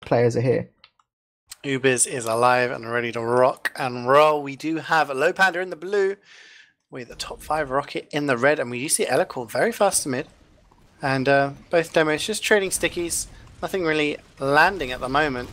players are here. Ubers is alive and ready to rock and roll. We do have a Lowpander in the blue with a top 5 rocket in the red, and we do see Elicore very fast to mid. And both demos just trading stickies, nothing really landing at the moment.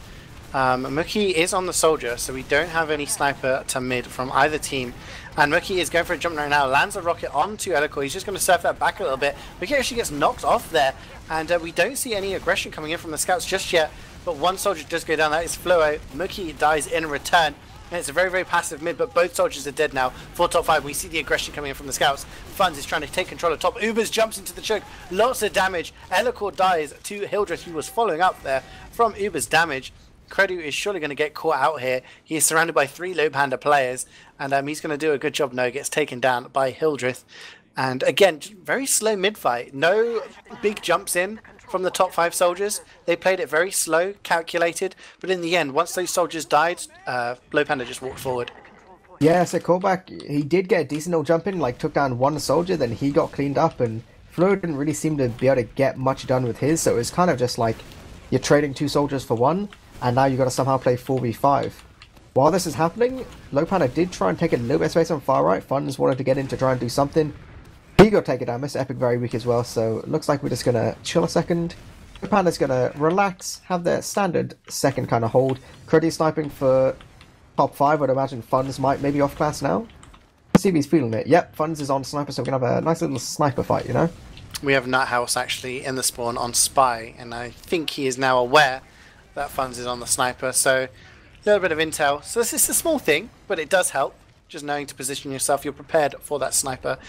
Mookie is on the soldier, so we don't have any sniper to mid from either team. And Mookie is going for a jump right now, lands a rocket onto Elicore. He's just going to surf that back a little bit. Mookie actually gets knocked off there, and we don't see any aggression coming in from the scouts just yet. But one soldier does go down, that is Fluo. Mookie dies in return. And it's a very, very passive mid, but both soldiers are dead now for top 5. We see the aggression coming in from the scouts. Funds is trying to take control of top. Ubers jumps into the choke. Lots of damage. Elicore dies to Hildreth, who was following up there from Uber's damage. Credu is surely going to get caught out here. He is surrounded by 3 Lowpander players, and he's going to do a good job. No, gets taken down by Hildreth. And again, very slow mid-fight. No big jumps in from the top 5 soldiers. They played it very slow, calculated, but in the end, once those soldiers died, Lowpander just walked forward. Yeah, so callback, he did get a decent old jump in, like took down one soldier, then he got cleaned up, and Flo didn't really seem to be able to get much done with his, so it was kind of just like, you're trading 2 soldiers for 1, and now you've got to somehow play 4v5. While this is happening, Lowpander did try and take a little bit of space on far right. Funds wanted to get in to try and do something. He got taken down. Mr. Epic very weak as well, so it looks like we're just going to chill a second. Lowpander's going to relax, have their standard second kind of hold. Cruddy sniping for top 5. I'd imagine Funds might maybe off class now. Let's see if he's feeling it. Yep, Funds is on sniper, so we're going to have a nice little sniper fight, you know? We have Nuthouse actually in the spawn on Spy, and I think he is now aware that Funds is on the sniper, so a little bit of intel. So this is a small thing, but it does help. Just knowing to position yourself, you're prepared for that sniper.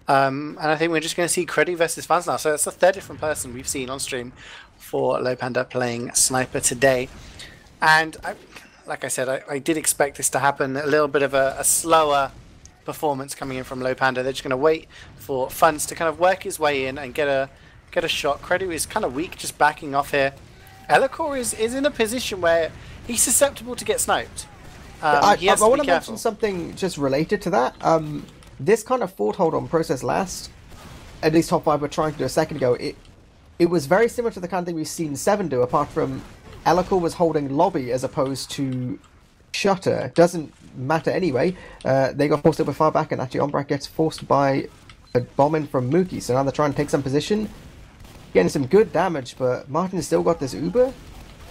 And I think we're just going to see Credi versus Funds now. So it's the 3rd different person we've seen on stream for Lowpander playing sniper today. And like I said, I did expect this to happen. A little bit of a slower performance coming in from Lowpander. They're just going to wait for Funds to kind of work his way in and get a shot. Credi is kind of weak, just backing off here. Elicore is in a position where he's susceptible to get sniped. I want to mention something just related to that. This kind of fort hold on process last, at least top 5 were trying to do a second ago, it was very similar to the kind of thing we've seen 7 do, apart from Elicore was holding lobby as opposed to shutter. Doesn't matter anyway. They got forced over far back, and actually Ombrak gets forced by a bomb in from Mookie, so now they're trying to take some position. Getting some good damage, but Martin's still got this Uber.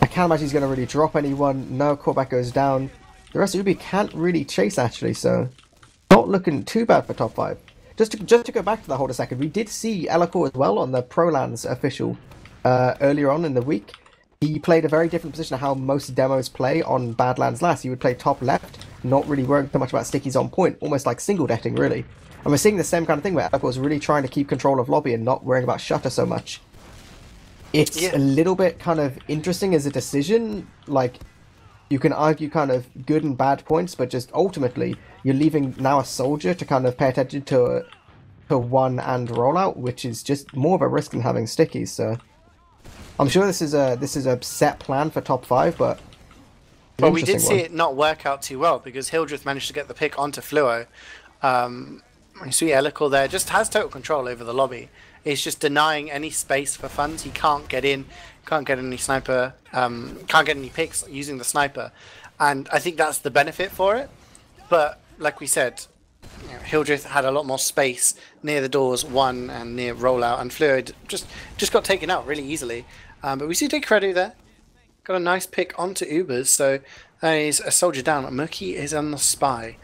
I can't imagine he's going to really drop anyone. No, callback goes down. The rest of Uber can't really chase, actually, so not looking too bad for top 5. Just to go back to that hold a second, we did see Elicore as well on the ProLands official earlier on in the week. He played a very different position to how most demos play on Badlands last. He would play top left, not really worrying too much about stickies on point, almost like single detting, really. And we're seeing the same kind of thing where Elicore is really trying to keep control of lobby and not worrying about shutter so much. It's a little bit kind of interesting as a decision. Like, you can argue kind of good and bad points, but just ultimately, you're leaving now a soldier to kind of pay attention to one and rollout, which is just more of a risk than having stickies. So I'm sure this is a set plan for top 5, but we did see it not work out too well because Hildreth managed to get the pick onto Fluo. You see Elicore there just has total control over the lobby. He's just denying any space for Funds. He can't get in, can't get any sniper, can't get any picks using the sniper, and I think that's the benefit for it. But like we said, you know, Hildreth had a lot more space near the doors, one and near rollout, and Fluid just got taken out really easily. But we see Credu there, got a nice pick onto Ubers, so there is a soldier down. Mookie is on the Spy,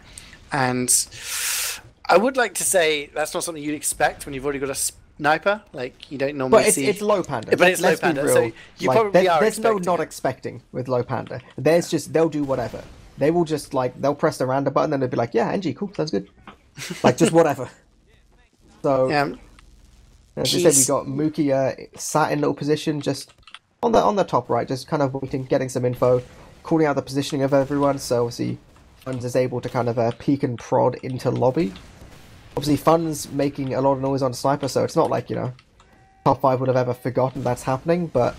and I would like to say that's not something you'd expect when you've already got a sniper. Like, you don't normally see. It's Lowpander. But it's Lowpander, so you like, probably are there's no not expecting with Lowpander. There's just, they'll do whatever. They will just, like, they'll press the random button and they'll be like, yeah, NG, cool, sounds good. Like, just whatever. So, as I said, we got Mookie sat in little position, just on the top right, just kind of waiting, getting some info, calling out the positioning of everyone, so obviously Funds is able to kind of peek and prod into lobby. Obviously, Funds making a lot of noise on Sniper, so it's not like, you know, top 5 would have ever forgotten that's happening, but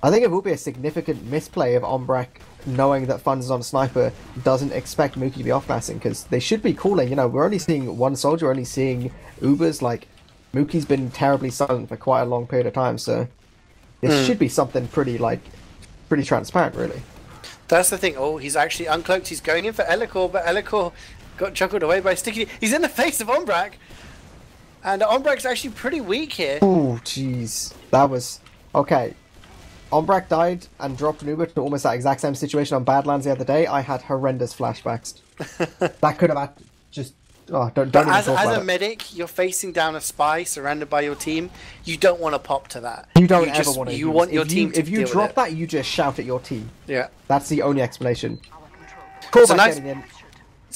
I think it will be a significant misplay if Ombrak, knowing that Funds is on Sniper, doesn't expect Mookie to be off-classing, because they should be calling, you know, we're only seeing one soldier, we're only seeing Ubers, like, Mookie's been terribly silent for quite a long period of time, so this should be something pretty pretty transparent, really. That's the thing. Oh, he's actually uncloaked. He's going in for Elikor, but Elikor got juggled away by Sticky. He's in the face of Ombrak. And Ombrak's actually pretty weak here. Oh, jeez. That was... Okay. Ombrak died and dropped an Uber to almost that exact same situation on Badlands the other day. I had horrendous flashbacks. That could have had just... Oh, don't even as talk about a medic, you're facing down a spy surrounded by your team. You don't want to pop to that. You don't ever want to. You want your team to If you drop that, you just shout at your team. Yeah. That's the only explanation. It's a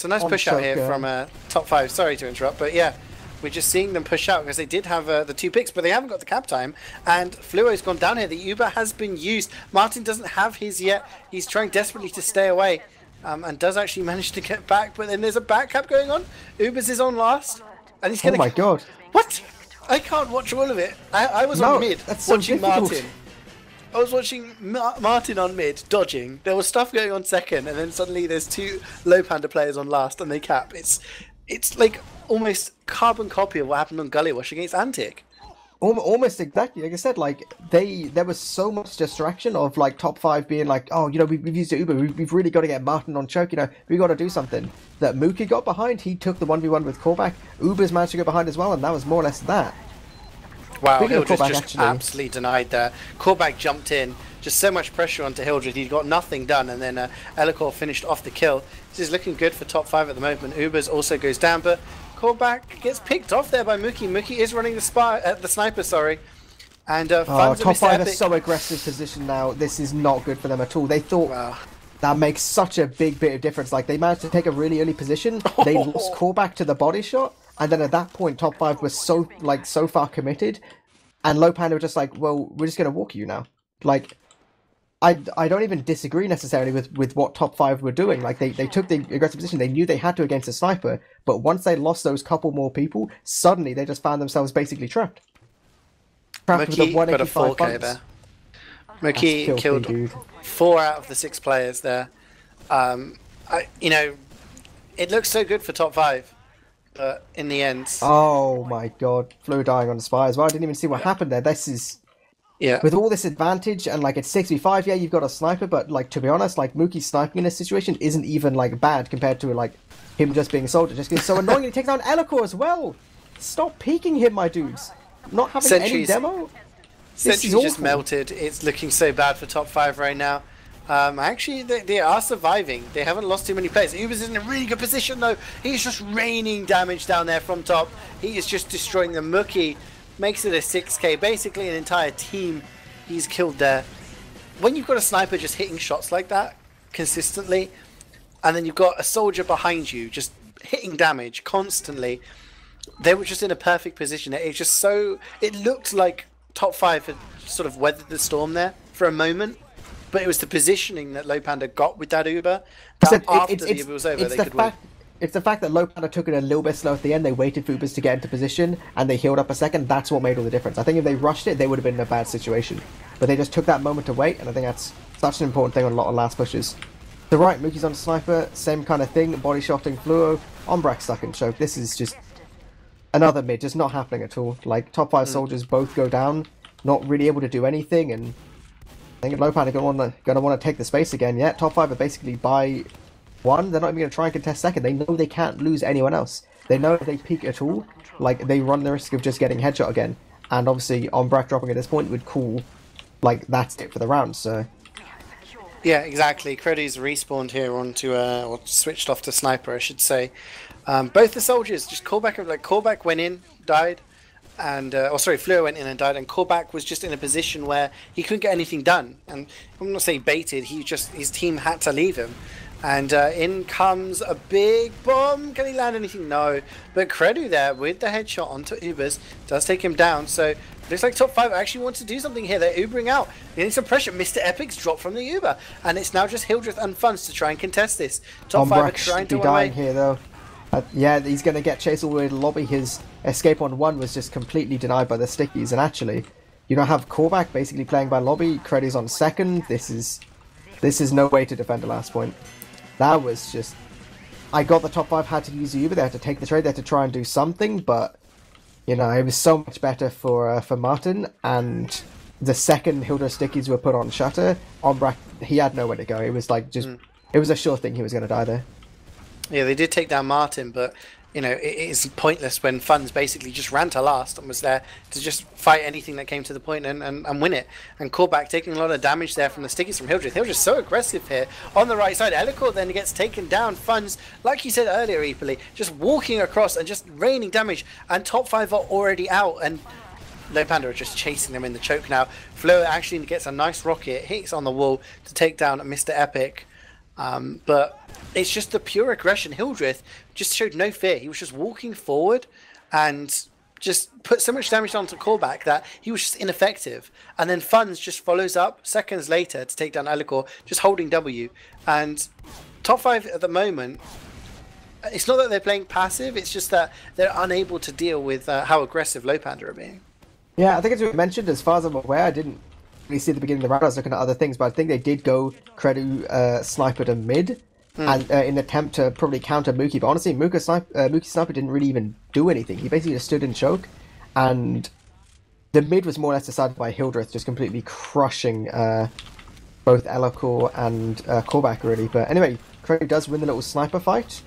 nice push out here from top 5. Sorry to interrupt, but yeah, we're just seeing them push out because they did have the 2 picks, but they haven't got the cap time. And Fluo's gone down here. The Uber has been used. Martin doesn't have his yet. He's trying desperately to stay away. And does actually manage to get back, but then there's a back cap going on. Ubers is on last, and he's gonna... Oh my god! What? I can't watch all of it. I was on mid watching Martin. I was watching Martin on mid dodging. There was stuff going on second, and then suddenly there's 2 Lowpander players on last, and they cap. It's like almost carbon copy of what happened on Gully Wash against Antic. Almost exactly, like I said, like there was so much distraction of like top 5 being like, oh, you know, we've used the Uber, we've really got to get Martin on choke, you know, we got to do something. That Mookie got behind, he took the 1v1 with Callback. Uber's managed to go behind as well, and that was more or less that. Wow, Hildred just absolutely denied that. Callback jumped in, just so much pressure onto Hildred, he got nothing done, and then Elikor finished off the kill. This is looking good for top 5 at the moment. Ubers also goes down, but Callback gets picked off there by Mookie. Mookie is running the sniper, sorry. And top 5 are so aggressive position now. This is not good for them at all. They thought that makes such a big bit of difference. Like they managed to take a really early position. They lost Callback to the body shot, and then at that point, top 5 was so far committed, and Lowpander were just like, well, we're just gonna walk you now. Like, I don't even disagree necessarily with what top 5 were doing. Like they took the aggressive position. They knew they had to against a sniper, but once they lost those couple more people, suddenly they just found themselves basically trapped. Trapped with a 185 got a 4K there. Mookie killed 4 out of the 6 players there. You know, it looks so good for top 5, but in the end... Oh my god, Flu dying on the spy as well. I didn't even see what happened there. This is... Yeah. With all this advantage, and like it's 6v5, yeah, you've got a sniper, but like to be honest, like Mookie sniping in this situation isn't even like bad compared to like him just being a soldier. Just it's so annoying. He takes down Elikor as well. Stop peeking him, my dudes. Not having any demo. Sentry's just melted. It's looking so bad for top 5 right now. Actually, they are surviving. They haven't lost too many players. Uber's in a really good position though. He's just raining damage down there from top. He is just destroying the Mookie. Makes it a 6k, basically an entire team he's killed there. When you've got a sniper just hitting shots like that consistently, and then you've got a soldier behind you just hitting damage constantly, they were just in a perfect position. It's just so... It looked like top 5 had sort of weathered the storm there for a moment, but it was the positioning that Lowpander got with that Uber, that after the Uber was over, they could win. It's the fact that Lowpander took it a little bit slow at the end. They waited for Ubers to get into position, and they healed up a second. That's what made all the difference. I think if they rushed it, they would have been in a bad situation. But they just took that moment to wait, and I think that's such an important thing on a lot of last pushes. So right, Mookie's on sniper, same kind of thing, body shotting Fluo, Ombrak stuck in choke. This is just another mid, just not happening at all. Like, top 5 soldiers both go down, not really able to do anything, and I think Lowpander gonna want to take the space again. Yeah, top 5 are basically by 1, they're not even going to try and contest second. They know they can't lose anyone else. They know if they peek at all, like, they run the risk of just getting headshot again. And obviously, Ombrak dropping at this point would call, like, that's it for the round, so... Yeah, exactly. Credu's respawned here onto, or switched off to sniper, I should say. Both the soldiers, just Callback went in, died, and, Fluo went in and died, and Callback was just in a position where he couldn't get anything done. And I'm not saying baited, his team had to leave him. And in comes a big bomb. Can he land anything? No. But Credu there with the headshot onto Ubers does take him down. So looks like top 5 actually wants to do something here. They're Ubering out. Getting some pressure. Mr. Epic's dropped from the Uber. And it's now just Hildreth and Funds to try and contest this. Top 5 are trying to dying here though. Yeah, he's going to get chased all the way to the lobby. His escape on 1 was just completely denied by the stickies. And actually, you don't have Callback basically playing by lobby. Credu's on second. This is no way to defend the last point. That was just... I got the top 5 had to use the Uber, they had to take the trade, they had to try and do something, but, you know, it was so much better for Martin, and the second Hildra stickies were put on Shutter, Ombrak, he had nowhere to go. It was like just, it was a sure thing he was going to die there. Yeah, they did take down Martin, but you know, it is pointless when Funds basically just ran to last and was there to just fight anything that came to the point and win it. And Callback taking a lot of damage there from the stickies from Hildreth. Hildreth's so aggressive here on the right side. Elikor then gets taken down. Funds, like you said earlier, eepily, just walking across and just raining damage. And top 5 are already out. And Lowpander are just chasing them in the choke now. Flo actually gets a nice rocket, hits on the wall to take down Mr. Epic. But it's just the pure aggression. Hildreth just showed no fear. He was just walking forward and just put so much damage onto Callback that he was just ineffective. And then Funds just follows up seconds later to take down Elikor, just holding W. And top 5 at the moment, it's not that they're playing passive, it's just that they're unable to deal with how aggressive Lowpander are being. Yeah, I think as we mentioned, as far as I'm aware, I didn't really see at the beginning of the round. I was looking at other things, but I think they did go Credu Sniper to mid and in an attempt to probably counter Mookie. But honestly, Mookie Sniper didn't really even do anything. He basically just stood in choke, and the mid was more or less decided by Hildreth just completely crushing both Elikor and Callback, really. But anyway, Credu does win the little sniper fight.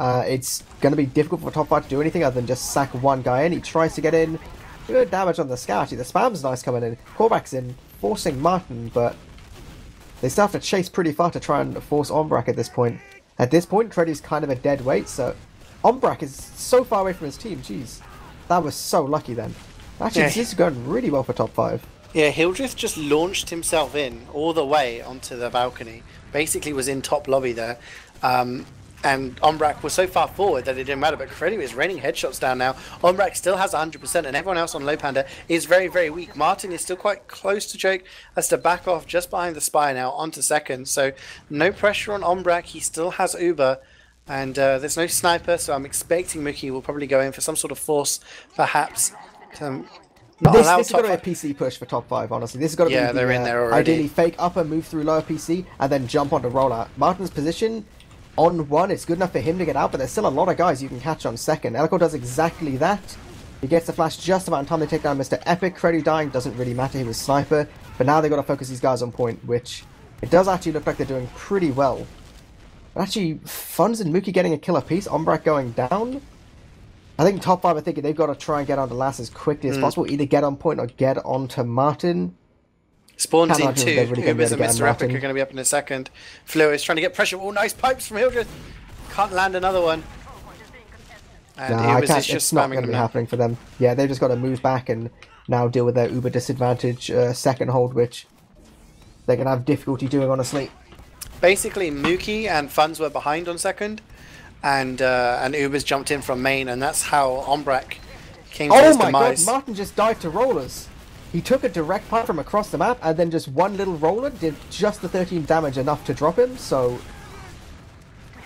It's going to be difficult for top 5 to do anything other than just sack one guy in. He tries to get in. Good damage on the scout. The spam's nice coming in. Callback's in, forcing Martin, but they still have to chase pretty far to try and force Ombrak at this point. At this point, Credu's kind of a dead weight, so Ombrak is so far away from his team. Jeez, that was so lucky then. Actually, this is going really well for top 5. Yeah, Hildreth just launched himself in all the way onto the balcony. Basically was in top lobby there. And Ombrak was so far forward that it didn't matter, but Credu is raining headshots down now. Ombrak still has 100%, and everyone else on Lowpander is very, very weak. Martin is still quite close to choke, has to back off just behind the spire now onto second. So no pressure on Ombrak, he still has Uber, and there's no sniper, so I'm expecting Mookie will probably go in for some sort of force, perhaps. This has got to be a PC push for top 5, honestly. This has got to be they're in there already. Ideally fake upper, move through lower PC, and then jump onto rollout. Martin's position on 1, it's good enough for him to get out, but there's still a lot of guys you can catch on second. Elikor does exactly that. He gets the flash just about in time to take down Mr. Epic. Credu dying doesn't really matter, he was sniper. But now they've got to focus these guys on point, which it does actually look like they're doing pretty well. But actually, Funds and Mookie getting a kill apiece, Ombrak going down. I think top 5 are thinking they've got to try and get onto Lass as quickly as possible. Either get on point or get onto Martin. Spawns in 2. Ubers and Mr. Epic are going to be up in a second. Flo is trying to get pressure. Oh, nice pipes from Hildreth. Can't land another one. And Ubers is just it's not going to be happening for them. Yeah, they've just got to move back and now deal with their Uber disadvantage second hold, which they're going to have difficulty doing, honestly. Basically, Mookie and Funds were behind on second, and Uber's jumped in from main, and that's how Ombrak came to his demise. God, Martin just died to rollers. He took a direct pipe from across the map, and then just one little roller did just the 13 damage enough to drop him, so...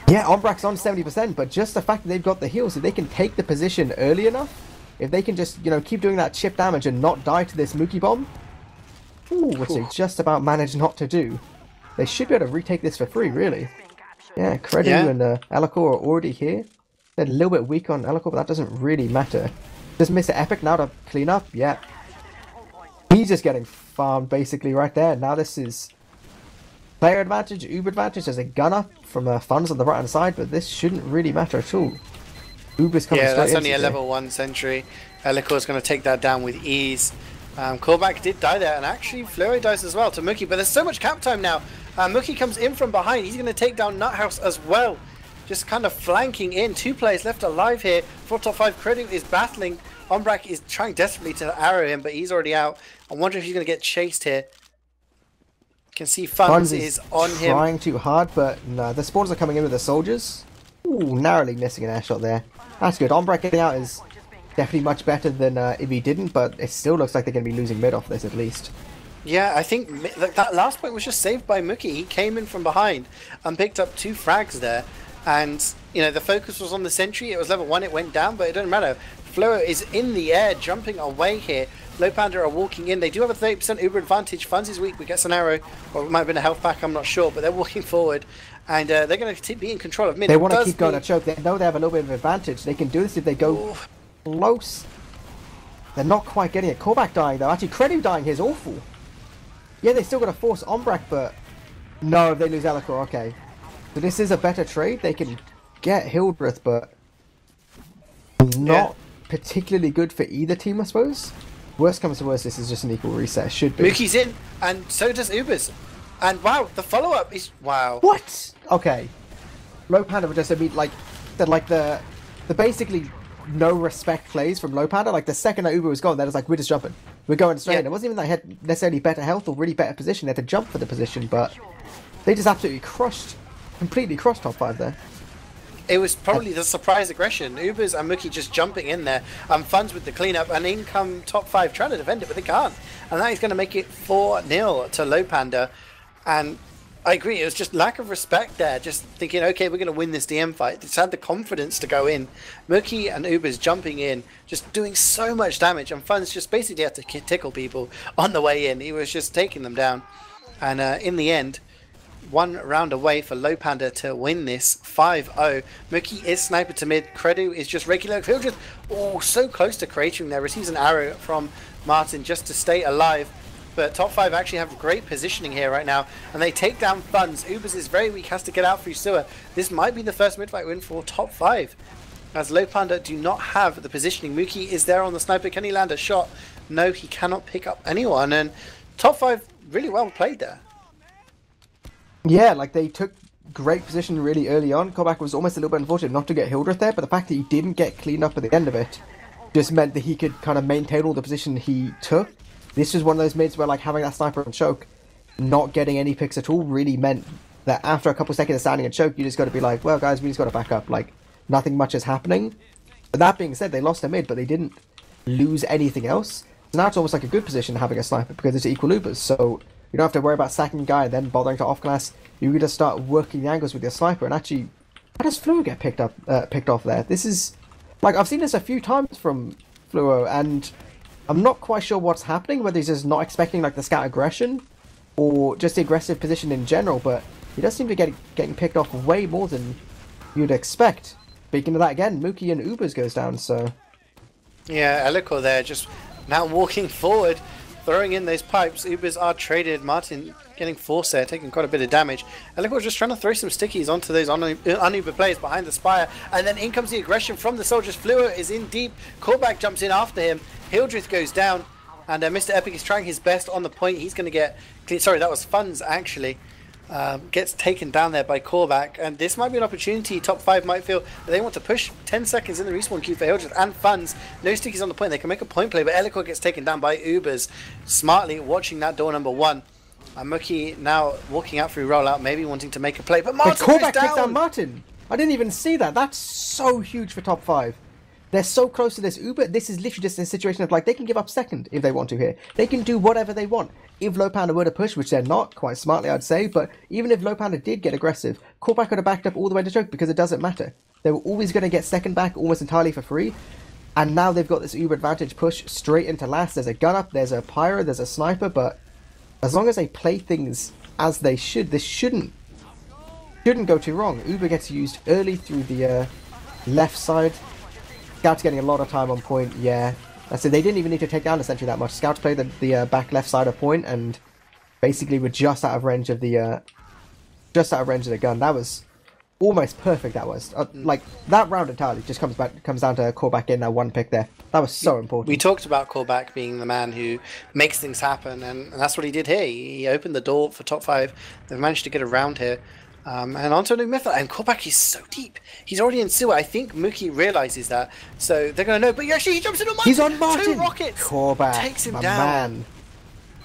Yeah, Ombrak's on 70%, but just the fact that they've got the heals, if they can take the position early enough, if they can just, you know, keep doing that chip damage and not die to this Mookie bomb, which they just about managed not to do, they should be able to retake this for free, really. Yeah, Credu and Elikor are already here. They're a little bit weak on Elikor, but that doesn't really matter. Does Mr. Epic now to clean up? Yeah. He's just getting farmed, basically, right there. Now this is player advantage, Uber advantage. There's a gun up from Funds on the right-hand side, but this shouldn't really matter at all. Uber's coming straight in. Yeah, that's only a level 1 sentry. Elikor's going to take that down with ease. Callback did die there, and actually Flurry dies as well to Mookie, but there's so much cap time now. Mookie comes in from behind. He's going to take down Nuthouse as well. Just kind of flanking in. 2 players left alive here for top 5. Credu is battling. Ombrak is trying desperately to arrow him, but he's already out. I wonder if he's going to get chased here. You can see Funds is on him. Trying too hard, but no, the spawns are coming in with the soldiers. Ooh, narrowly missing an air shot there. That's good. Ombrak getting out is definitely much better than if he didn't, but it still looks like they're going to be losing mid off this at least. Yeah, I think that last point was just saved by Mookie. He came in from behind and picked up 2 frags there. And, you know, the focus was on the sentry. It was level 1, it went down, but it doesn't matter. Flo is in the air, jumping away here. Lowpander are walking in. They do have a 30% Uber advantage. Funds is weak, but gets an arrow. Or it might have been a health pack, I'm not sure. But they're walking forward. And they're going to be in control of mid. They want to keep going to choke. They know they have a little bit of advantage. They can do this if they go close. They're not quite getting it. Korvac dying though. Actually, Credu dying here is awful. Yeah, they still got to force Ombrak, but no, if they lose Elikor, okay. So this is a better trade. They can get Hildreth, but not particularly good for either team, I suppose. Worst comes to worst, this is just an equal reset. Should be. Mookie's in, and so does Ubers. And wow, the follow-up is wow. What? Okay. Lowpander would just mean like the basically no respect plays from Lowpander. Like the second that Uber was gone, they're just like, we're just jumping. We're going straight in. It wasn't even that they had necessarily better health or really better position. They had to jump for the position, but they just absolutely completely crushed top 5 there. It was probably the surprise aggression. Ubers and Mookie just jumping in there. Funds with the cleanup, and in come top 5 trying to defend it, but they can't. And that is going to make it 4-0 to Lowpander. And I agree, it was just lack of respect there. Just thinking, okay, we're going to win this DM fight. They just had the confidence to go in. Mookie and Ubers jumping in, just doing so much damage. And Funds just basically had to tickle people on the way in. He was just taking them down. And in the end, one round away for Lowpander to win this 5-0. Mookie is sniper to mid. Credu is just regular. Hildreth, oh, so close to creating there. Receives an arrow from Martin just to stay alive. But top 5 actually have great positioning here right now. And they take down Funds. Ubers is very weak, has to get out through sewer. This might be the first mid-fight win for top 5. As Lowpander do not have the positioning. Mookie is there on the sniper. Can he land a shot? No, he cannot pick up anyone. And top 5 really well played there. Yeah, like they took great position really early on. Korvac was almost a little bit unfortunate not to get Hildreth there, but the fact that he didn't get cleaned up at the end of it just meant that he could kind of maintain all the position he took. This was one of those mids where like having that sniper and choke, not getting any picks at all really meant that after a couple seconds of standing and choke, you just got to be like, well guys, we just got to back up. Like nothing much is happening. But that being said, they lost a mid, but they didn't lose anything else. So now it's almost like a good position having a sniper because it's equal Ubers. So you don't have to worry about sacking guy and then bothering to off-class. You can just start working the angles with your sniper. And actually, how does Fluo get picked off there? This is... like, I've seen this a few times from Fluo, and I'm not quite sure what's happening, whether he's just not expecting, like, the scout aggression, or just the aggressive position in general, but he does seem to be getting picked off way more than you'd expect. Speaking of that again, Mookie and Ubers goes down, so... yeah, Elikor there, just now walking forward, throwing in those pipes. Ubers are traded. Martin getting forced there, taking quite a bit of damage. Elikor just trying to throw some stickies onto those un-Uber players behind the spire. And then in comes the aggression from the soldiers. Fluo is in deep. Korvac jumps in after him. Hildreth goes down. And Mr. Epic is trying his best on the point. He's going to get... sorry, that was Funds, actually. Gets taken down there by Korvac, and this might be an opportunity. Top 5 might feel that they want to push 10 seconds in the respawn queue for Hildreth and Funds. No stickies on the point. They can make a point play, but Elikor gets taken down by Ubers. Smartly watching that door number 1. Mookie now walking out through rollout, maybe wanting to make a play, but Martin goes down. Takes down Martin. I didn't even see that. That's so huge for top 5. They're so close to this Uber. This is literally just a situation of like they can give up second if they want to here. They can do whatever they want. If Lowpander were to push, which they're not, quite smartly I'd say, but even if Lowpander did get aggressive, Korvac could have backed up all the way to choke because it doesn't matter. They were always going to get second back almost entirely for free. And now they've got this Uber advantage push straight into last. There's a gun up, there's a pyro, there's a sniper, but as long as they play things as they should, this shouldn't go too wrong. Uber gets used early through the left side. Scout's getting a lot of time on point, yeah. That's it. They didn't even need to take down Essentially that much. Scouts played the back left side of point and basically were just out of range of the gun. That was almost perfect. That was like that round entirely just comes down to Korvac in that one pick there. That was so important. We talked about Korvac being the man who makes things happen, and that's what he did here. He opened the door for top 5. They've managed to get around here. And onto a new method, and Korvac is so deep. He's already in sewer. I think Mookie realizes that, so they're going to know. But actually, he jumps in on Martin. He's on Martin. 2 rockets. Korvac takes him down. Man.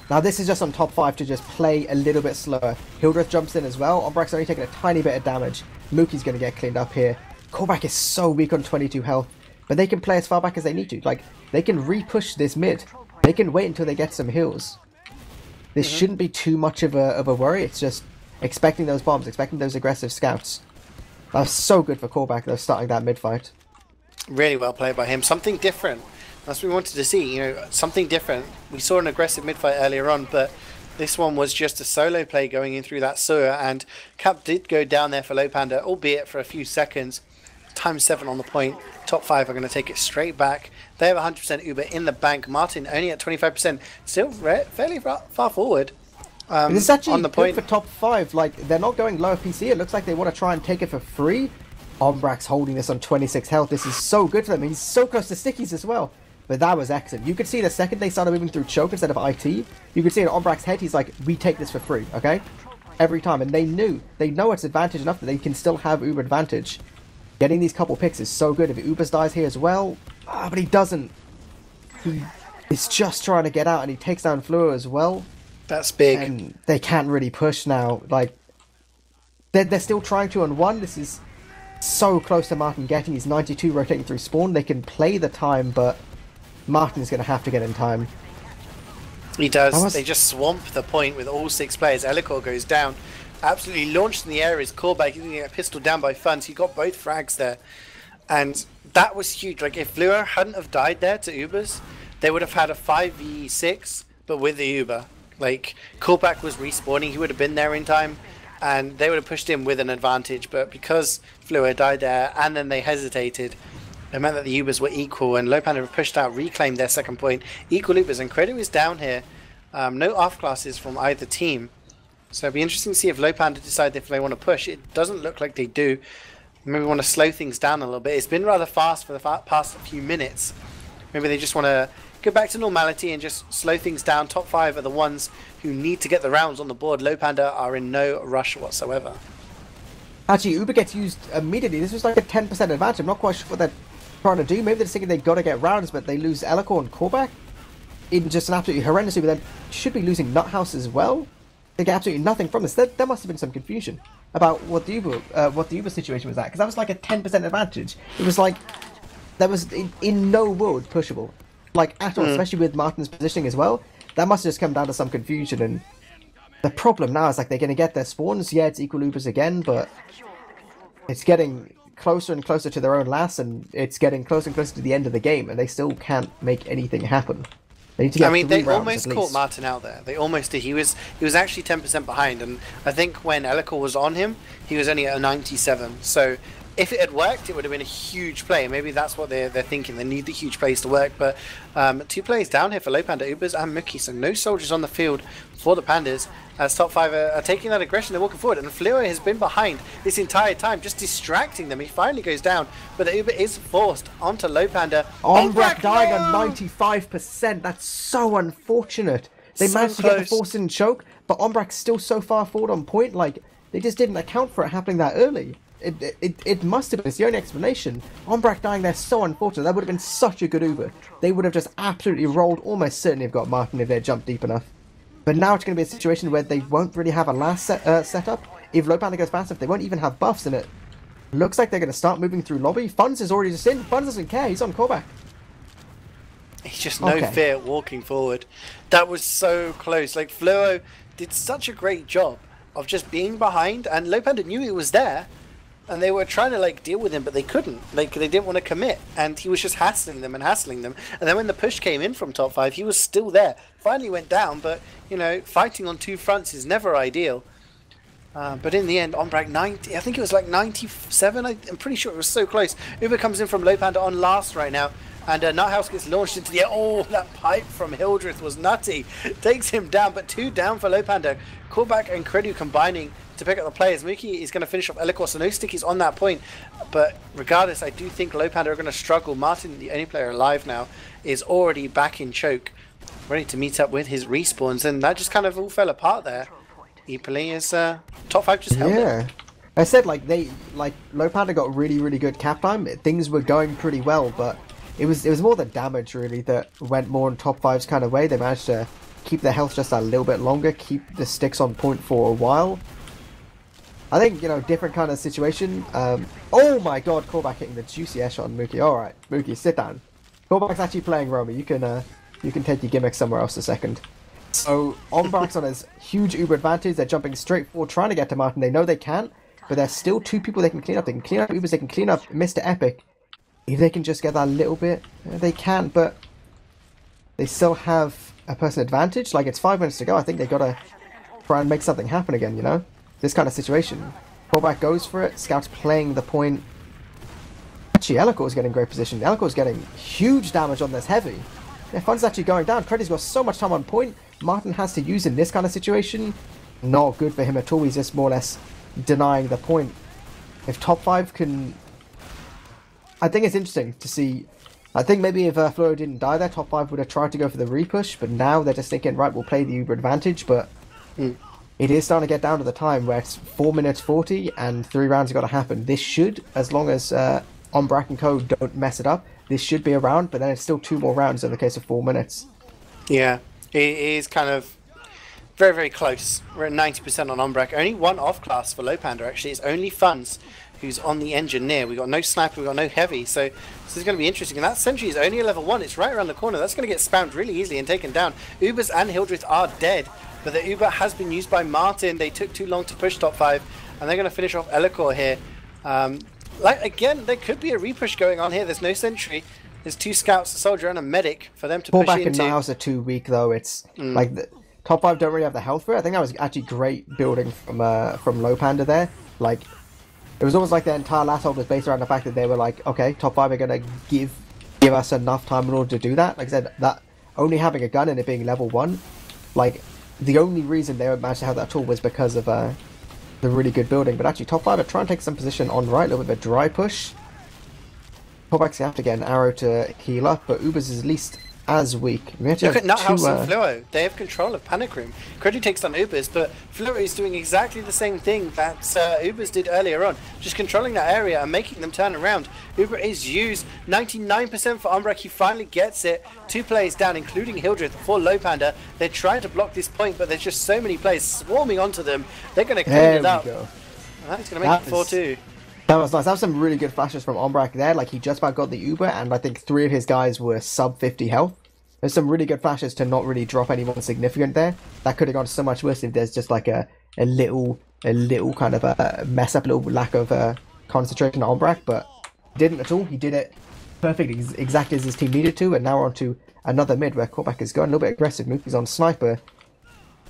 Now this is just on top 5 to just play a little bit slower. Hildreth jumps in as well. Ombrak's only taking a tiny bit of damage. Mookie's going to get cleaned up here. Korvac is so weak on 22 health, but they can play as far back as they need to. Like they can re-push this mid. They can wait until they get some heals. This shouldn't be too much of a worry. It's just expecting those bombs, expecting those aggressive scouts. That was so good for Korvac, though, starting that mid-fight. Really well played by him. Something different. That's what we wanted to see, you know, something different. We saw an aggressive mid-fight earlier on, but this one was just a solo play going in through that sewer, and Cap did go down there for Lowpander, albeit for a few seconds. ×7 on the point. Top 5 are going to take it straight back. They have 100% Uber in the bank. Martin only at 25%. Still fairly far forward. This is actually on the good point for top 5. Like, they're not going lower PC. It looks like they want to try and take it for free. Ombrak's holding this on 26 health. This is so good for them. He's so close to stickies as well. But that was excellent. You could see the second they started moving through choke instead of IT, you could see in Ombrak's head, he's like, we take this for free, okay? Every time. And they know it's advantage enough that they can still have Uber advantage. Getting these couple picks is so good. If Ubers dies here as well, but he doesn't. He is just trying to get out, and he takes down Fleur as well. That's big. And they can't really push now. Like, they're still trying to on 1. This is so close to Martin getting. He's 92 rotating through spawn. They can play the time, but Martin's going to have to get in time. He does. They just swamp the point with all 6 players. Elikor goes down. Absolutely launched in the air. His callback. He's going to get pistoled down by Funds. He got both frags there. And that was huge. Like, if Fleur hadn't have died there to Ubers, they would have had a 5v6, but with the Uber. Like, callback was respawning. He would have been there in time. And they would have pushed him with an advantage. But because Fleur died there and then they hesitated, it meant that the Ubers were equal, and Lowpander have pushed out, reclaimed their second point. Equal Ubers, and Credo is down here. No off classes from either team. So it'll be interesting to see if Lowpander decide if they want to push. It doesn't look like they do. Maybe want to slow things down a little bit. It's been rather fast for the past few minutes. Maybe they just want to go back to normality and just slow things down. Top 5 are the ones who need to get the rounds on the board. Lowpander are in no rush whatsoever. Actually, Uber gets used immediately. This was like a 10% advantage. I'm not quite sure what they're trying to do. Maybe they're just thinking they've got to get rounds, but they lose Elikor and callback in just an absolutely horrendous Uber. Then should be losing Nuthouse as well. They get absolutely nothing from this. There must have been some confusion about what the Uber situation was at, because that was like a 10% advantage. It was like that was in no world pushable, like at all, especially with Martin's positioning as well. That must have just come down to some confusion, and the problem now is like they're going to get their spawns. Yeah, it's equal Ubers again, but it's getting closer and closer to their own last, and it's getting closer and closer to the end of the game, and they still can't make anything happen. They need to get they almost caught Martin out there. They almost did. He was actually 10% behind, and I think when Elikor was on him, he was only at a 97. So if it had worked, it would have been a huge play. Maybe that's what they're thinking. They need the huge plays to work. But 2 players down here for Lowpander, Ubers and Mookie. So no soldiers on the field for the Pandas. As top 5 are taking that aggression, they're walking forward. And Fleur has been behind this entire time, just distracting them. He finally goes down, but the Uber is forced onto Lowpander. Ombrak dying on 95%. That's so unfortunate. They managed to get the force in choke, but Ombrak's still so far forward on point. Like, they just didn't account for it happening that early. It must have been. It's the only explanation. Ombrak dying there, so unfortunate. That would have been such a good Uber. They would have just absolutely rolled. Almost certainly have got Martin if they jumped deep enough. But now it's going to be a situation where they won't really have a last setup. If Lowpander goes fast enough, they won't even have buffs in it. Looks like they're going to start moving through lobby. Funds is already just in. Funds doesn't care. He's on callback. He's just no fear walking forward. That was so close. Like, Fleur did such a great job of just being behind, and Lowpander knew he was there. And they were trying to like deal with him, but they couldn't. Like, they didn't want to commit, and he was just hassling them. And then when the push came in from top 5, he was still there. Finally went down, but you know, fighting on 2 fronts is never ideal. But in the end, Ombrak 90, I think it was like 97. I'm pretty sure it was so close. Uber comes in from Lowpander on last right now, and Nuthouse gets launched into the air. Oh, that pipe from Hildreth was nutty. Takes him down, but 2 down for Lowpander. Callback and Credu combining to pick up the players. Mookie is going to finish off Elikor, so no stickies on that point. But regardless, I do think Lowpander are going to struggle. Martin, the only player alive now, is already back in choke, ready to meet up with his respawns, and that just kind of all fell apart there. eepily is top 5 just held it. I said like Lowpander got really good cap time. Things were going pretty well, but it was more the damage really that went more in top 5's kind of way. They managed to keep their health just a little bit longer, keep the sticks on point for a while. I think, you know, different kind of situation. Oh my god, Callback hitting the juicy air shot on Mookie. Alright, Mookie, sit down. Callback's actually playing Romy. You can take your gimmick somewhere else a second. So, Ombrak's on his huge Uber advantage. They're jumping straight forward, trying to get to Martin. They know they can't, but there's still 2 people they can clean up. They can clean up Ubers, they can clean up Mr. Epic. If they can just get that little bit, they can, but they still have a person advantage. Like, it's 5 minutes to go. I think they gotta try and make something happen again, you know? This kind of situation. Callback goes for it. Scout's playing the point. Actually, Elicor's getting great position. Elicor's getting huge damage on this heavy. Yeah, Fun's actually going down. Creddy's got so much time on point. Martin has to use in this kind of situation. Not good for him at all. He's just more or less denying the point. If top 5 can... I think it's interesting to see... I think maybe if Floro didn't die there, top 5 would have tried to go for the repush, but now they're just thinking, right, we'll play the Uber advantage, but it is starting to get down to the time where it's 4 minutes 40 and 3 rounds have got to happen. This should, as long as Ombrak and Co don't mess it up, this should be a round, but then it's still 2 more rounds in the case of 4 minutes. Yeah, it is kind of very, very close. We're at 90% on Ombrak. Only one off class for Lowpander, actually. It's only Funds who's on the engineer. We got no sniper, we got no heavy, so this is going to be interesting. And that sentry is only a level 1. It's right around the corner. That's going to get spammed really easily and taken down. Ubers and Hildreth are dead, but the Uber has been used by Martin. They took too long to push top 5, and they're going to finish off Elicor here. Again, there could be a repush going on here. There's no sentry. There's 2 scouts, a soldier, and a medic for them to push back into. And Niles are too weak, though. It's like the top 5 don't really have the health for it. I think that was actually great building from Lowpander there. Like, it was almost like their entire last hold was based around the fact that they were like, okay, top 5 are going to give us enough time in order to do that. Like I said, that only having a gun and it being level 1, like, the only reason they managed to have that tool was because of the really good building. But actually, top 5 are trying to take some position on right, a little bit of a dry push. Top 5's going to have to get an arrow to heal up, but Ubers is at least as weak. Look at Nuthouse and Fluo. They have control of Panic Room. Creddy takes down Ubers, but Fluo is doing exactly the same thing that Ubers did earlier on, just controlling that area and making them turn around. Uber is used 99% for Ombrak. He finally gets it. 2 players down, including Hildreth for Lowpander. They're trying to block this point, but there's just so many players swarming onto them. They're going to clean it up. And he's going to make it 4-2. That was nice. That was some really good flashes from Ombrak there. Like, he just about got the Uber, and I think 3 of his guys were sub 50 health. There's some really good flashes to not really drop anyone significant there. That could have gone so much worse if there's just like a little kind of a mess up, a little lack of concentration on Ombrak, but he didn't at all. He did it perfectly, exactly as his team needed to, and now we're on to another mid where Korbak is going a little bit aggressive. Mookie's on sniper.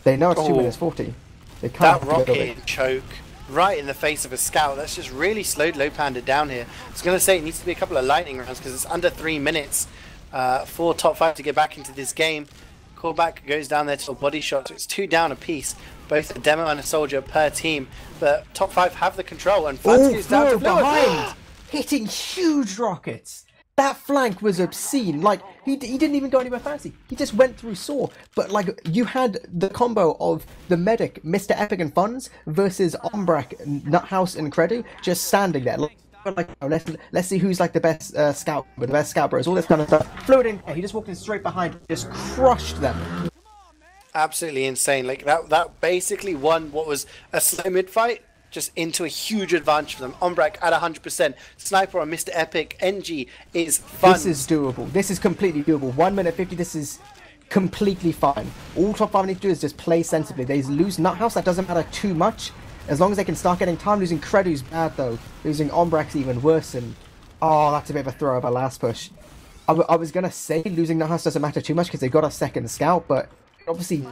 They know it's 2 minutes 40. They can't that rocket and choke right in the face of a scout. That's just really slowed Lowpander down here. I was going to say it needs to be a couple of lightning rounds because it's under 3 minutes for top 5 to get back into this game. Korbak goes down there to a body shot, so it's 2 down a piece, both a demo and a soldier per team, but top 5 have the control, and Fans goes down to behind, hitting huge rockets. That flank was obscene. Like, he didn't even go anywhere fancy. He just went through Saw. But, like, you had the combo of the medic, Mr. Epic and Funds, versus Ombrak, Nuthouse, and Credu, just standing there. Like, oh, let's see who's, like, the best scout, with the best scout bros, all this kind of stuff. Flew it in. He just walked in straight behind, just crushed them. Absolutely insane. Like, that basically won what was a slow mid-fight, just into a huge advantage for them. Ombrak at 100%. Sniper on Mr. Epic. NG is fun. This is doable. This is completely doable. 1 minute 50. This is completely fine. All top 5 need to do is just play sensibly. They lose Nuthouse. That doesn't matter too much. As long as they can start getting time. Losing Credu's bad though. Losing Ombrak's even worse. And oh, that's a bit of a throw of a last push. I was gonna say losing Nuthouse doesn't matter too much because they got a second scout, but obviously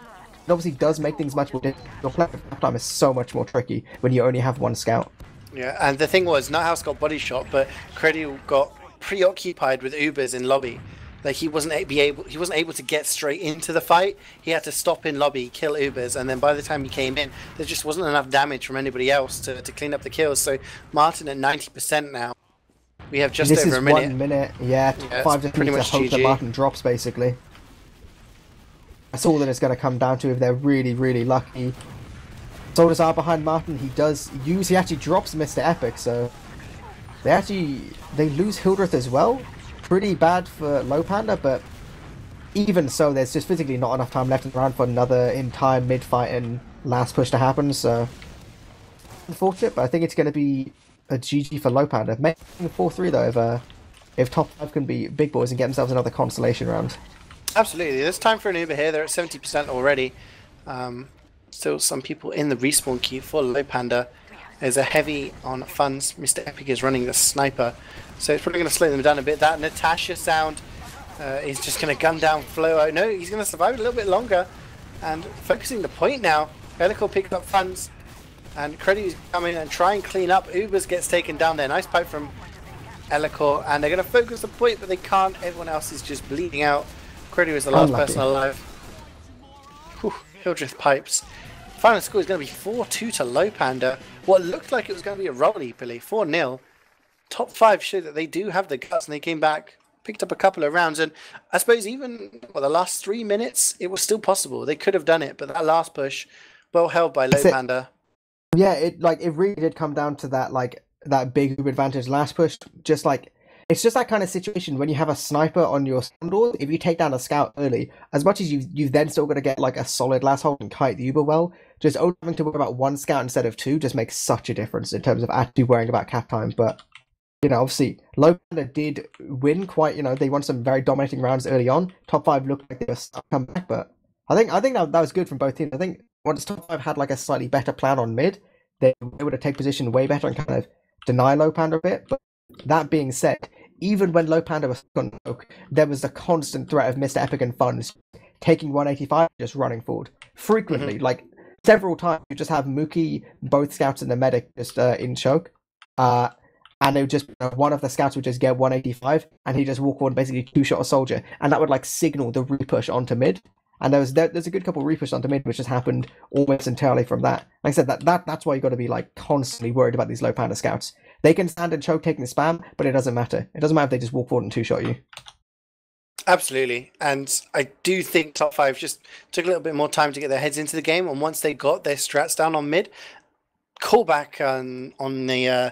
does make things much more difficult. Your playing time is so much more tricky when you only have 1 scout. Yeah, and the thing was, Nuthouse got body shot, but Credu got preoccupied with Ubers in lobby. Like, he wasn't able to get straight into the fight. He had to stop in lobby, kill Ubers, and then by the time he came in, there just wasn't enough damage from anybody else to clean up the kills. So Martin at 90% now. We have just over a minute. This is 1 minute. Yeah, 5 just needs to hope that Martin drops, basically. That's all that it's going to come down to if they're really, really lucky. Soldiers are behind Martin. He actually drops Mr. Epic, so they lose Hildreth as well. Pretty bad for Lowpander, but even so, there's just physically not enough time left in the round for another entire mid-fight and last push to happen, so unfortunate, but I think it's going to be a GG for Lowpander. Making 4-3 though, if top 5 can be big boys and get themselves another consolation round. Absolutely, there's time for an Uber here. They're at 70% already. Still some people in the respawn queue for Lowpander. There's a heavy on Funds. Mr. Epic is running the sniper, so it's probably going to slow them down a bit. That Natasha sound is just going to gun down Flo. No, he's going to survive a little bit longer. And focusing the point now, Helical picks up Funds, and Credu's come in and try and clean up. Ubers gets taken down there. Nice pipe from Elikor, and they're going to focus the point, but they can't. Everyone else is just bleeding out. Credy was the last person alive. Whew, Hildreth pipes. Final score is going to be 4-2 to Lowpander. What looked like it was going to be a roll eepily, 4-0. Top 5 showed that they do have the guts, and they came back, picked up a couple of rounds, and I suppose even the last 3 minutes, it was still possible. They could have done it, but that last push, well held by Lowpander. Yeah, it really did come down to that big advantage last push. Just it's just that kind of situation when you have a sniper on your standard. If you take down a scout early, as much as you've then still got to get a solid last hold and kite the uber well, just only having to worry about 1 scout instead of 2 just makes such a difference in terms of actually worrying about cap time. But obviously Lowpander did win quite. They won some very dominating rounds early on. Top 5 looked like they were stuck come back, but I think that was good from both teams. I think once Top 5 had a slightly better plan on mid, they were able to take position way better and kind of deny Lowpander a bit. But that being said, even when Lowpander was on choke, there was the constant threat of Mr. Epic and Funds taking 185 just running forward. Frequently, several times, you just have Mookie, both scouts and the medic just in choke. And they would just, one of the scouts would just get 185 and he'd just walk forward and basically 2-shot a soldier. And that would signal the repush onto mid. And there's a good couple of repush onto mid, which has happened almost entirely from that. Like I said, that's why you got to be constantly worried about these Lowpander scouts. They can stand and choke taking the spam, but it doesn't matter. It doesn't matter if they just walk forward and 2-shot you. Absolutely, and I do think Top 5 just took a little bit more time to get their heads into the game, and once they got their strats down on mid, callback on the, I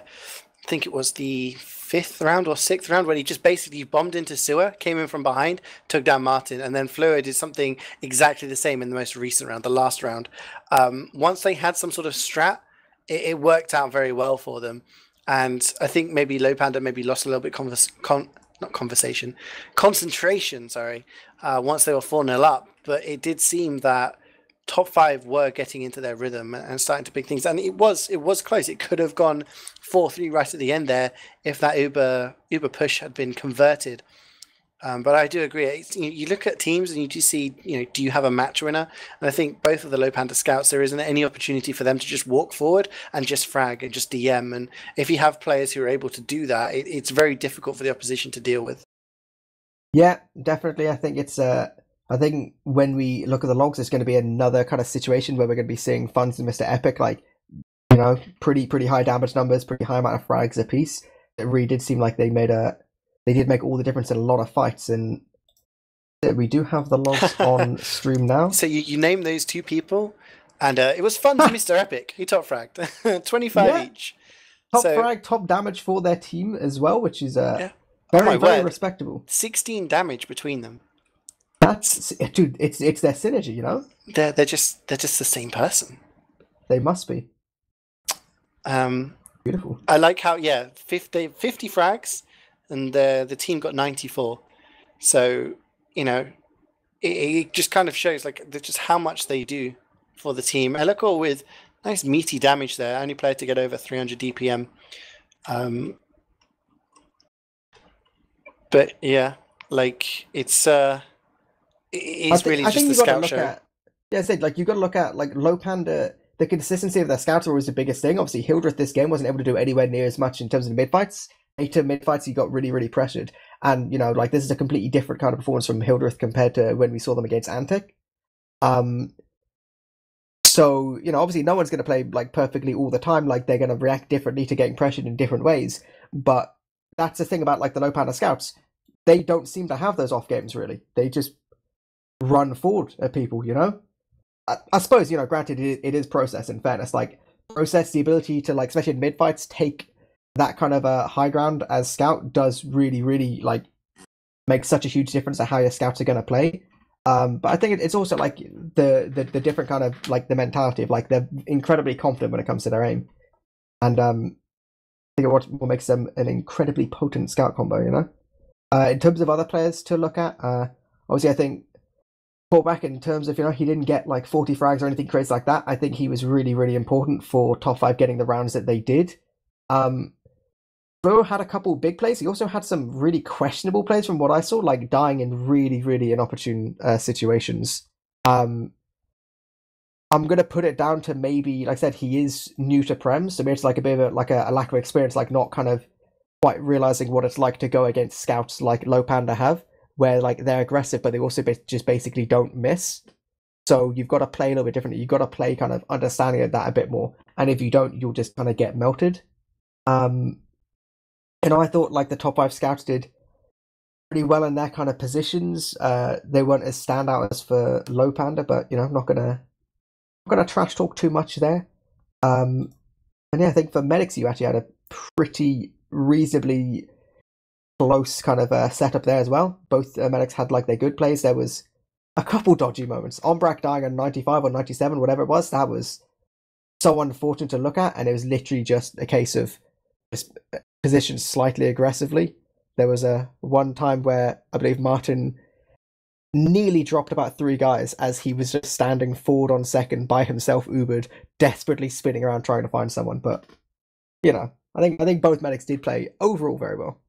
think it was the 5th round or 6th round, when he just basically bombed into sewer, came in from behind, took down Martin, and then Fleur did something exactly the same in the most recent round, the last round. Once they had some sort of strat, it worked out very well for them. And I think maybe Lowpander maybe lost a little bit concentration, sorry, once they were 4-0 up. But it did seem that Top 5 were getting into their rhythm and starting to pick things. And it was close. It could have gone 4-3 right at the end there if that Uber push had been converted. But I do agree. You look at teams and you do see, do you have a match winner? And I think both of the Lowpander scouts, there isn't any opportunity for them to just walk forward and just frag and just DM. And if you have players who are able to do that, it's very difficult for the opposition to deal with. Yeah, definitely. I think I think when we look at the logs, it's going to be another kind of situation where we're going to be seeing Funds and Mr. Epic, pretty high damage numbers, pretty high amount of frags apiece. It really did seem like they did make all the difference in a lot of fights, and we do have the logs on stream now. So you name those 2 people, and it was fun to Mr. Epic. He top fragged 25 each. Top frag, top damage for their team as well, which is very respectable. 16 damage between them. Dude, it's their synergy, They're just the same person. They must be. Beautiful. I like how 50 frags. And the team got 94. So, it just kind of shows just how much they do for the team. Elikor with nice meaty damage there. Only player to get over 300 DPM. But yeah, it's really just a scout show. You've got to look at Lowpander. The consistency of their scouts are always the biggest thing. Obviously, Hildreth this game wasn't able to do anywhere near as much in terms of the mid fights. Later mid fights, he got really, really pressured, and this is a completely different kind of performance from Hildreth compared to when we saw them against Antic. So obviously, no one's going to play perfectly all the time. They're going to react differently to getting pressured in different ways. But that's the thing about the Lowpander scouts. They don't seem to have those off games really. They just run forward at people. I suppose granted, it is process. In fairness, process, the ability to especially in mid fights, take that kind of a high ground as scout does really, really make such a huge difference to how your scouts are going to play. But I think it's also the different kind of the mentality of they're incredibly confident when it comes to their aim, and I think what makes them an incredibly potent scout combo. In terms of other players to look at, obviously I think back in terms of he didn't get 40 frags or anything crazy like that. I think he was really, really important for Top 5 getting the rounds that they did. Flo had a couple big plays. He also had some really questionable plays from what I saw, dying in really, really inopportune situations. I'm going to put it down to maybe, like I said, he is new to Prem, so maybe it's a bit of a lack of experience, not kind of quite realizing what it's like to go against scouts like Lowpander have, where like they're aggressive, but they also just basically don't miss. So you've got to play a little bit differently. You've got to play kind of understanding of that a bit more. And if you don't, you'll just kind of get melted. And I thought like the top 5 scouts did pretty well in their kind of positions. They weren't as standout as for Lowpander, but I'm not gonna trash talk too much there. And yeah, I think for medics you actually had a pretty reasonably close kind of setup there as well. Both medics had like their good plays. There was a couple dodgy moments. Ombrak dying on 95 or 97, whatever it was, that was so unfortunate to look at, and it was literally just a case of just positioned slightly aggressively. There was one time where I believe Martin nearly dropped about 3 guys as he was just standing forward on second by himself, Ubered, desperately spinning around trying to find someone. But I think both medics did play overall very well.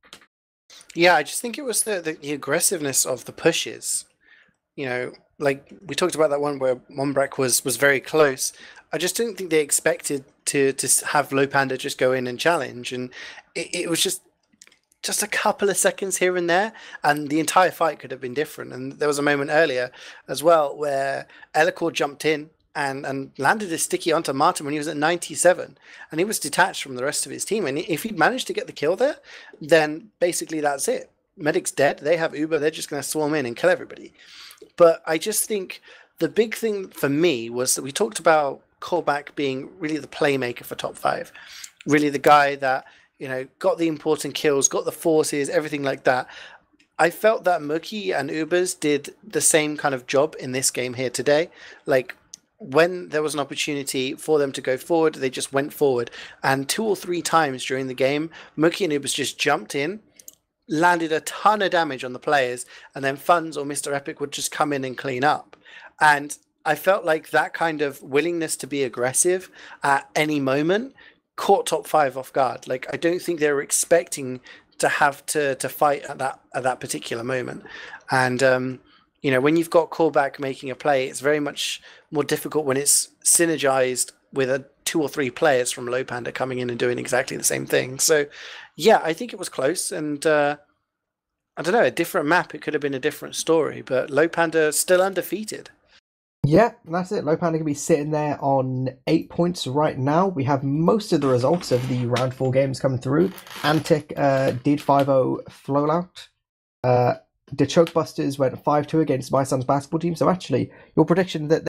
Yeah, I just think it was the aggressiveness of the pushes. Like we talked about that one where Mombrek was very close. I just didn't think they expected to have Lowpander just go in and challenge, and it was just a couple of seconds here and there, and the entire fight could have been different. And there was a moment earlier as well where Elikor jumped in and landed a sticky onto Martin when he was at 97, and he was detached from the rest of his team. And if he'd managed to get the kill there, then basically that's it. Medic's dead. They have Uber. They're just going to swarm in and kill everybody. But I just think the big thing for me was that we talked about Callback being really the playmaker for top 5, really the guy that got the important kills, got the forces, everything like that. I felt that Mookie and Ubers did the same kind of job in this game here today. Like, when there was an opportunity for them to go forward, they just went forward. And 2 or 3 times during the game, Mookie and Ubers just jumped in, landed a ton of damage on the players, and then Funds or Mr. Epic would just come in and clean up. And I felt like that kind of willingness to be aggressive at any moment caught top 5 off guard. Like, I don't think they were expecting to have to fight at that particular moment. And when you've got Callback making a play, it's very much more difficult when it's synergized with 2 or 3 players from Lowpander coming in and doing exactly the same thing. So yeah, I think it was close, and I don't know, a different map, it could have been a different story, but Lowpander still undefeated. Yeah, that's it. Lowpander can be sitting there on 8 points right now. We have most of the results of the round 4 games coming through. Antic did 5-0 Flowlout. The Chokebusters went 5-2 against My Son's basketball team. So actually, your prediction that